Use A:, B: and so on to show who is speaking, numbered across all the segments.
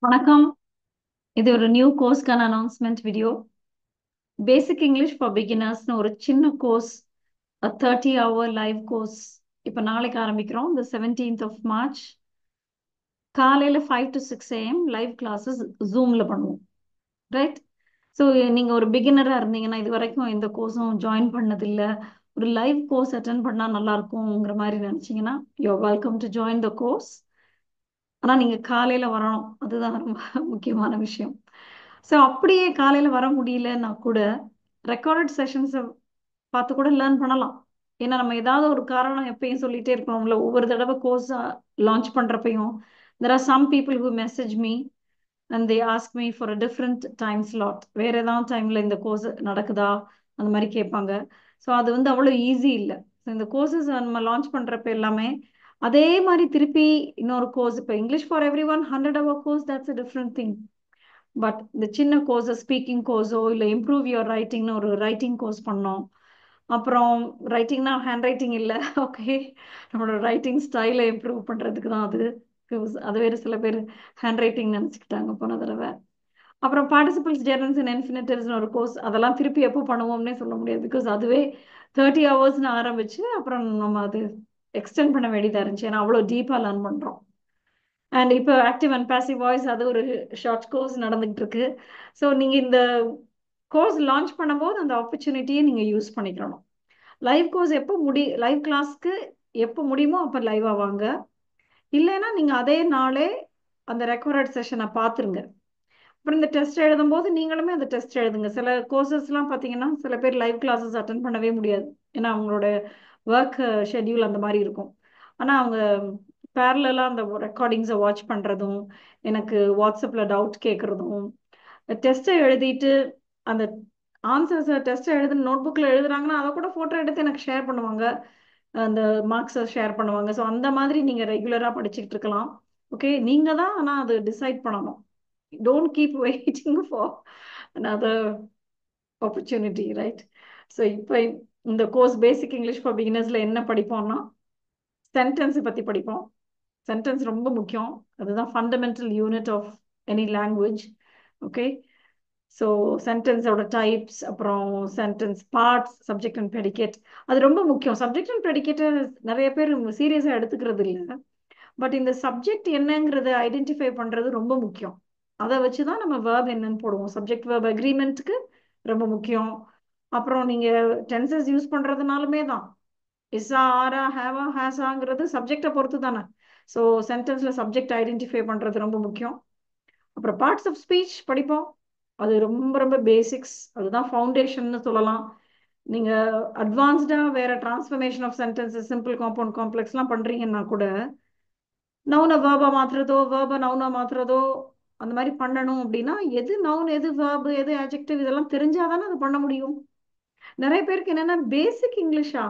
A: வணக்கம். இது ஒரு நியூ கோர்ஸ்க்கான announcement video. Basic English for பிகினர்ஸ்னு ஒரு சின்ன கோர்ஸ், 30 hour லைவ் கோர்ஸ். இப்போ நாளைக்கு ஆரம்பிக்கிறோம். இந்த 17th of March காலையில் 5 to 6 AM லைவ் கிளாஸஸ் ஜூமில் பண்ணுவோம். ரைட். ஸோ நீங்கள் ஒரு பிகினராக இருந்தீங்கன்னா, இது வரைக்கும் எந்த கோர்ஸும் ஜாயின் பண்ணதில்லை, ஒரு லைவ் கோர்ஸ் அட்டன் பண்ணால் நல்லா இருக்கும்ங்கிற மாதிரி நினச்சிங்கன்னா, you welcome to join the course. ஆனால் நீங்கள் காலையில் வரணும், அதுதான் ரொம்ப முக்கியமான விஷயம். ஸோ அப்படியே காலையில் வர முடியலன்னா கூட ரெக்கார்டட் செஷன்ஸை பார்த்து கூட லேர்ன் பண்ணலாம். ஏன்னா நம்ம ஏதாவது ஒரு காரணம் எப்பயும் சொல்லிட்டே இருக்கோம்ல, ஒவ்வொரு தடவை கோர்ஸ் லான்ச் பண்ணுறப்பையும் there are some people who message me and they ask me for a different time slot. வேற ஏதாவது டைமில் இந்த கோர்ஸ் நடக்குதா அந்த மாதிரி கேட்பாங்க. ஸோ அது அவ்வளோ ஈஸி இல்லை. ஸோ இந்த கோர்சஸ் நம்ம லான்ச் பண்ணுறப்ப எல்லாமே அதே மாதிரி திருப்பி இன்னொரு கோர்ஸ், இப்போ English for every one 100 hour course, that's a different thing. But இந்த சின்ன கோர்ஸ், ஸ்பீக்கிங் கோர்ஸோ இல்லை இம்ப்ரூவ் யுவர் ரைட்டிங்னு ஒரு ரைட்டிங் கோர்ஸ் பண்ணோம். அப்புறம் ரைட்டிங்னா ஹேண்ட் ரைட்டிங் இல்லை, ஓகே, நம்மளோட ரைட்டிங் ஸ்டைலை இம்ப்ரூவ் பண்ணுறதுக்கு தான் அது. அது வேறு சில பேர் ஹேண்ட் ரைட்டிங் நினச்சிக்கிட்டாங்க போன தடவை. அப்புறம் பார்ட்டிசிபிள்ஸ் ஜெர்னல்ஸ் அண்ட் இன்ஃபினிட்டிவ்ஸ்னு ஒரு கோர்ஸ், அதெல்லாம் திருப்பி எப்போ பண்ணுவோம்னே சொல்ல முடியாது. பிகாஸ் அதுவே 30 hours ஆரம்பிச்சு அப்புறம் நம்ம அது எக்ஸ்டெண்ட் பண்ண வேண்டியதாக இருந்துச்சு. ஏன்னா அவ்வளோ டீப்பாக லேர்ன் பண்ணுறோம். அண்ட் இப்போ ஆக்டிவ் அண்ட் பாசிவ் வாய்ஸ், அது ஒரு ஷார்ட் கோர்ஸ் நடந்துகிட்டு இருக்கு. ஸோ நீங்கள் இந்த கோர்ஸ் லான்ச் பண்ணும்போது அந்த ஆப்பர்ச்சுனிட்டியை நீங்கள் யூஸ் பண்ணிக்கணும். லைவ் கோர்ஸ் லைவ் கிளாஸ்க்கு எப்போ முடியுமோ அப்போ லைவாக வாங்க. இல்லைன்னா நீங்கள் அதே நாளே அந்த ரெக்கார்டட் செஷனை பார்த்துருங்க. அப்புறம் இந்த டெஸ்ட் எழுதும்போது நீங்களுமே அந்த டெஸ்ட் எழுதுங்க. சில கோர்சஸ்லாம் பார்த்தீங்கன்னா சில பேர் லைவ் கிளாஸஸ் அட்டன் பண்ணவே முடியாது, ஏன்னா அவங்களோட ஒர்க் ஷெட்யூல் அந்த மாதிரி இருக்கும். ஆனால் அவங்க பேரலாக அந்த ரெக்கார்டிங்ஸை வாட்ச் பண்ணுறதும், எனக்கு வாட்ஸ்அப்பில் டவுட் கேட்குறதும், டெஸ்ட்டை எழுதிட்டு அந்த ஆன்சர்ஸை டெஸ்ட்டை நோட் புக்கில் எழுதுறாங்கன்னா அதை கூட ஃபோட்டோ எடுத்து எனக்கு ஷேர் பண்ணுவாங்க, அந்த மார்க்ஸை ஷேர் பண்ணுவாங்க. ஸோ அந்த மாதிரி நீங்கள் ரெகுலராக படிச்சுக்கிட்டு இருக்கலாம். ஓகே, நீங்கள் தான் ஆனால் அது டிசைட் பண்ணணும். Don't keep waiting for another opportunity, right? So இப்போ இந்த கோர்ஸ் பேசிக் இங்கிலீஷ் ஃபார் பிகினர்ஸ்ல என்ன படிப்போம்னா, சென்டென்ஸ் பத்தி படிப்போம். சென்டென்ஸ் ரொம்ப முக்கியம், அதுதான் fundamental unit of any language. Okay, so சென்டென்ஸோட டைப்ஸ், அப்புறம் sentence parts, subject and predicate, அது ரொம்ப முக்கியம். சப்ஜெக்ட் அண்ட் ப்ரெடிகேட்டை நிறைய பேர் சீரியஸாக எடுத்துக்கிறது இல்லை. பட் இந்த சப்ஜெக்ட் என்னங்கிறத ஐடென்டிஃபை பண்ணுறது ரொம்ப முக்கியம். அதை வச்சு தான் நம்ம வேர்ப் என்னன்னு போடுவோம். சப்ஜெக்ட் வேர்ப் அக்ரிமெண்ட்டுக்கு ரொம்ப முக்கியம். அப்புறம் நீங்கள் டென்சஸ் யூஸ் பண்ணுறதுனாலுமே தான் இஸ்ஸா, ஆரா, ஹேவா, ஹேஸாங்கிறது சப்ஜெக்டை பொறுத்து தானே. ஸோ சென்டென்ஸில் சப்ஜெக்ட் ஐடென்டிஃபை பண்ணுறது ரொம்ப முக்கியம். அப்புறம் பார்ட்ஸ் ஆஃப் ஸ்பீச் படிப்போம். அது ரொம்ப ரொம்ப பேசிக்ஸ், அதுதான் ஃபவுண்டேஷன்னு சொல்லலாம். நீங்கள் அட்வான்ஸ்டாக வேறு transformation of sentences, simple, compound, காம்ப்ளெக்ஸ்லாம் பண்ணுறீங்கன்னா கூட நவுனை வேர்பா மாத்துறதோ வேர்பை நவுனா மாத்துறதோ அந்த மாதிரி பண்ணணும் அப்படின்னா எது நவுன், எது வேர்பு, எது ஆட்ஜெக்டிவ், இதெல்லாம் தெரிஞ்சாதானே அது பண்ண முடியும். நிறைய பேருக்கு என்னன்னா பேசிக் இங்கிலீஷா,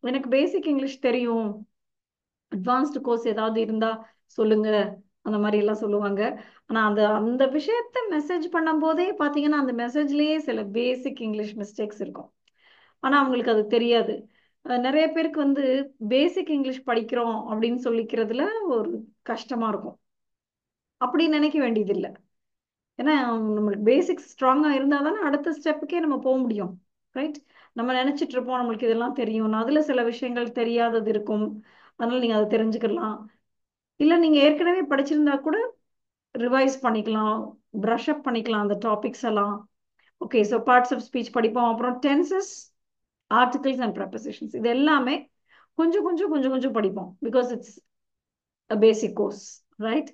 A: எனக்கு பேசிக் இங்கிலீஷ் தெரியும், அட்வான்ஸ்டு கோர்ஸ் ஏதாவது இருந்தா சொல்லுங்க, அந்த மாதிரி எல்லாம் சொல்லுவாங்க. ஆனா அந்த அந்த விஷயத்த மெசேஜ் பண்ணும் போதே பாத்தீங்கன்னா அந்த மெசேஜ்லயே சில பேசிக் இங்கிலீஷ் மிஸ்டேக்ஸ் இருக்கும். ஆனா அவங்களுக்கு அது தெரியாது. நிறைய பேருக்கு பேசிக் இங்கிலீஷ் படிக்கிறோம் அப்படின்னு சொல்லிக்கிறதுல ஒரு கஷ்டமா இருக்கும். அப்படி நினைக்க வேண்டியது இல்லை. ஏன்னா நம்மளுக்கு பேசிக்ஸ் ஸ்ட்ராங்கா இருந்தா தானே அடுத்த ஸ்டெப்புக்கே நம்ம போக முடியும். ரைட். நம்ம நினைச்சிட்டு இருப்போம் நம்மளுக்கு இதெல்லாம் தெரியும், அதுல சில விஷயங்கள் தெரியாதது இருக்கும், அதனால நீங்க அதை தெரிஞ்சுக்கலாம். இல்ல நீங்க ஏற்கனவே படிச்சிருந்தா கூட ரிவைஸ் பண்ணிக்கலாம், ப்ரஷ் அப் பண்ணிக்கலாம் அந்த டாபிக்ஸ் எல்லாம். Okay, so parts of speech படிப்போம். அப்புறம் டென்சஸ், ஆர்டிகல்ஸ் அண்ட் ப்ரெப்போசிஷன்ஸ், இது எல்லாமே கொஞ்சம் கொஞ்சம் கொஞ்சம் கொஞ்சம் படிப்போம். Because it's a basic course, right.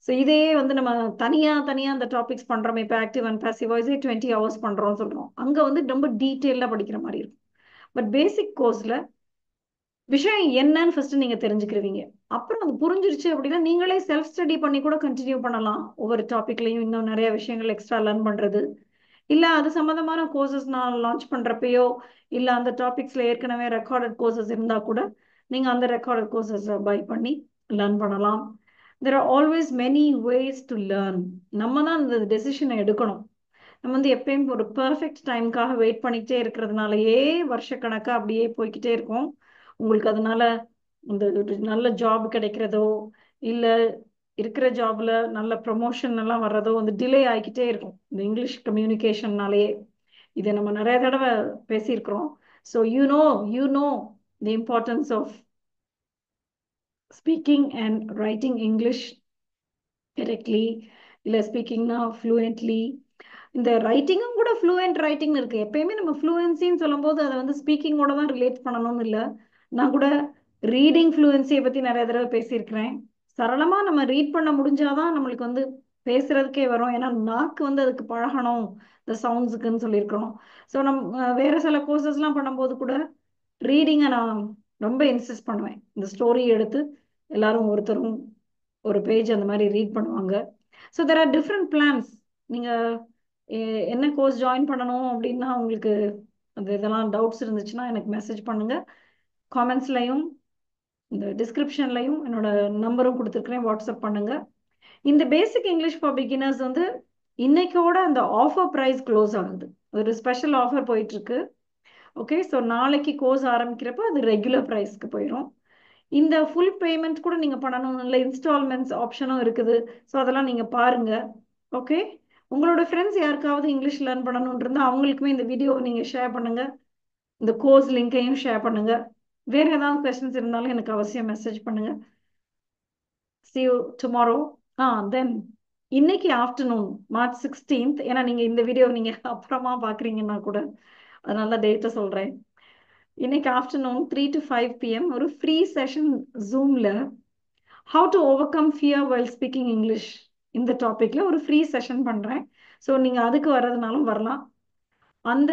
A: So இதே நம்ம தனியா தனியா அந்த டாபிக்ஸ் பண்றோம். இப்போ ஆக்டிவ் அண்ட் பாசிவ் வாய்ஸே 20 hours பண்றோம்னு சொல்றோம், அங்க ரொம்ப டீட்டெயிலா படிக்கிற மாதிரி இருக்கும். பட் பேசிக் கோர்ஸ்ல விஷயம் என்னன்னு ஃபர்ஸ்ட் நீங்க தெரிஞ்சுக்கிருவீங்க. அப்புறம் அது புரிஞ்சிருச்சு அப்படின்னா நீங்களே செல்ஃப் ஸ்டடி பண்ணி கூட கண்டினியூ பண்ணலாம். ஒவ்வொரு டாபிக்லயும் இன்னும் நிறைய விஷயங்கள் எக்ஸ்ட்ரா லேர்ன் பண்றது, இல்ல அது சம்பந்தமான கோர்சஸ் நான் லான்ச் பண்றப்பயோ, இல்ல அந்த டாபிக்ஸ்ல ஏற்கனவே ரெக்கார்டட் கோர்சஸ் இருந்தா கூட நீங்க அந்த ரெக்கார்டட் கோர்சஸ் பை பண்ணி லேர்ன் பண்ணலாம். There are always many ways to learn. நம்ம தான் அந்த டெசிஷனை எடுக்கணும். நம்ம எப்பயும் ஒரு பெர்ஃபெக்ட் டைம்காக வெயிட் பண்ணிக்கிட்டே இருக்கிறதுனாலயே வருஷக்கணக்கா அப்படியே போய்கிட்டே இருக்கும். உங்களுக்கு அதனால இந்த ஒரு நல்ல ஜாப் கிடைக்கிறதோ, இல்ல இருக்கிற ஜாப்ல நல்ல ப்ரொமோஷன் எல்லாம் வர்றதோ வந்து டிலே ஆகிக்கிட்டே இருக்கும் இந்த இங்கிலீஷ் கம்யூனிகேஷன்னாலேயே. இதை நம்ம நிறைய தடவை பேசியிருக்கிறோம். So you know the importance of speaking and writing English correctly, இல்லை ஸ்பீக்கிங்னா ஃப்ளூயன்ட்லி. இந்த ரைட்டிங்கும் கூட ஃப்ளூயன்ட் ரைட்டிங் இருக்கு. எப்பயுமே நம்ம ஃப்ளூயன்சின்னு சொல்லும்போது அதை வந்து ஸ்பீக்கிங்கோட தான் ரிலேட் பண்ணணும்னு இல்லை. நான் கூட ரீடிங் ஃப்ளூயன்சியை பற்றி நிறைய தடவை பேசியிருக்கிறேன். சரளமாக நம்ம ரீட் பண்ண முடிஞ்சாதான் நம்மளுக்கு வந்து பேசுறதுக்கே வரும். ஏன்னா நாக்கு வந்து அதுக்கு பழகணும் இந்த சவுண்ட்ஸுக்குன்னு சொல்லியிருக்கிறோம். ஸோ வேற சில கோர்சஸ்லாம் பண்ணும்போது கூட ரீடிங்கை நான் ரொம்ப இன்சிஸ்ட் பண்ணுவேன். இந்த ஸ்டோரி எடுத்து எல்லாரும் ஒருத்தரும் ஒரு பேஜ் அந்த மாதிரி ரீட் பண்ணுவாங்க. So there are different plans. நீங்கள் என்ன கோர்ஸ் ஜாயின் பண்ணணும் அப்படின்னா உங்களுக்கு அந்த இதெல்லாம் டவுட்ஸ் இருந்துச்சுன்னா எனக்கு மெசேஜ் பண்ணுங்க. காமெண்ட்ஸ்லையும் இந்த டிஸ்கிரிப்ஷன்லையும் என்னோட நம்பரும் கொடுத்துருக்குறேன், வாட்ஸ்அப் பண்ணுங்க. இந்த பேசிக் இங்கிலீஷ் ஃபார் பிகினர்ஸ் வந்து இன்னைக்கோட அந்த ஆஃபர் ப்ரைஸ் க்ளோஸ் ஆகுது. ஒரு ஸ்பெஷல் ஆஃபர் போயிட்டு இருக்கு. ஓகே, ஸோ நாளைக்கு கோர்ஸ் ஆரம்பிக்கிறப்ப அது ரெகுலர் ப்ரைஸ்க்கு போயிடும். இந்த ஃபுல் பேமெண்ட் கூட நீங்கள் பண்ணணும், இல்லை இன்ஸ்டால்மெண்ட்ஸ் ஆப்ஷனும் இருக்குது. ஸோ அதெல்லாம் நீங்கள் பாருங்க. ஓகே, உங்களோட ஃப்ரெண்ட்ஸ் யாருக்காவது இங்கிலீஷ் லேர்ன் பண்ணணும்னு இருந்தால் அவங்களுக்குமே இந்த வீடியோ நீங்கள் ஷேர் பண்ணுங்க. இந்த கோர்ஸ் லிங்கையும் ஷேர் பண்ணுங்க. வேற ஏதாவது கொஸ்டின்ஸ் இருந்தாலும் எனக்கு அவசியம் மெசேஜ் பண்ணுங்க. See you tomorrow. தென் இன்னைக்கு ஆஃப்டர்நூன் March 16th, ஏன்னா நீங்க இந்த வீடியோ நீங்க அப்புறமா பாக்குறீங்கன்னா கூட அதனால டேட்டை சொல்றேன். இன்னைக்கு ஆஃப்டர்நூன் 3 to 5 p.m. ஒரு ஃப்ரீ செஷன் ஜூம்ல how to overcome fear while speaking English இந்த டாபிக்ல ஒரு ஃப்ரீ செஷன் பண்றேன். ஸோ நீங்க அதுக்கு வர்றதுனாலும் வரலாம். அந்த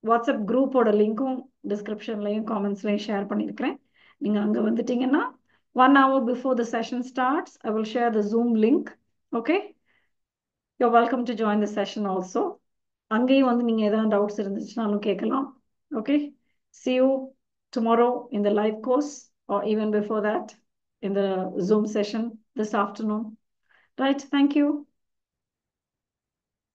A: வாட்ஸ்அப் குரூப்போட லிங்க்கும் டிஸ்கிரிப்ஷன்லையும் காமெண்ட்ஸ்லையும் ஷேர் பண்ணியிருக்கிறேன். நீங்க அங்க வந்துட்டீங்கன்னா 1 hour before the session starts, I will share the Zoom link. Okay, you're welcome to join the session also. அங்கேயும் வந்து நீங்க ஏதாவது டவுட்ஸ் இருந்துச்சுனாலும் கேட்கலாம். Okay, see you tomorrow in the live course or even before that in the Zoom session this afternoon. Right, thank you.